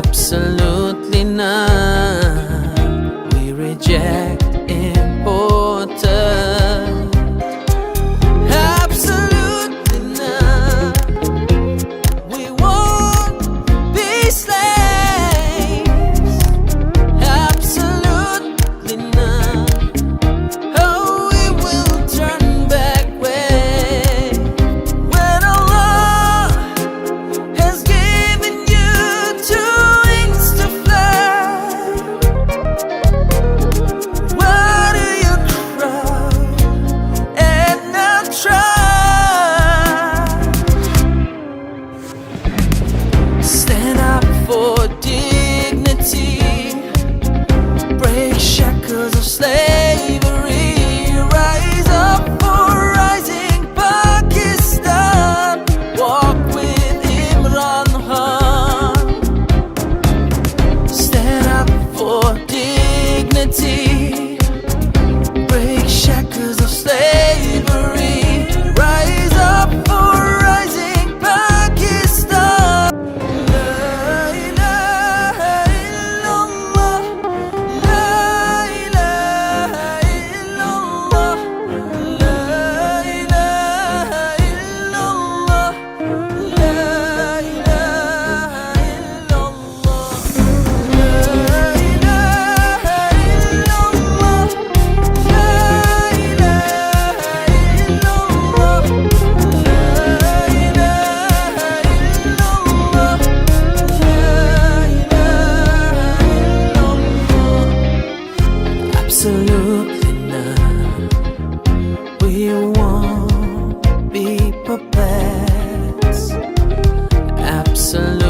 Absolutely not. We reject imported. Absolutely not. We won't be slaves. Absolutely not. Oh, we will turn back when Allah has given you two wings to fly. Why do you cry and not try? Stand up for dignity. Break shackles of slavery. Rise up for rising Pakistan. Walk with Imran. Stand up for dignity. Break shackles of slavery. Rise up for rising Pakistan. La ilaha illallah. La ilaha illallah. La ilaha illallah. La ilaha illallah. La ilaha illallah. La Absolutely not. We won't be puppets. Absolutely.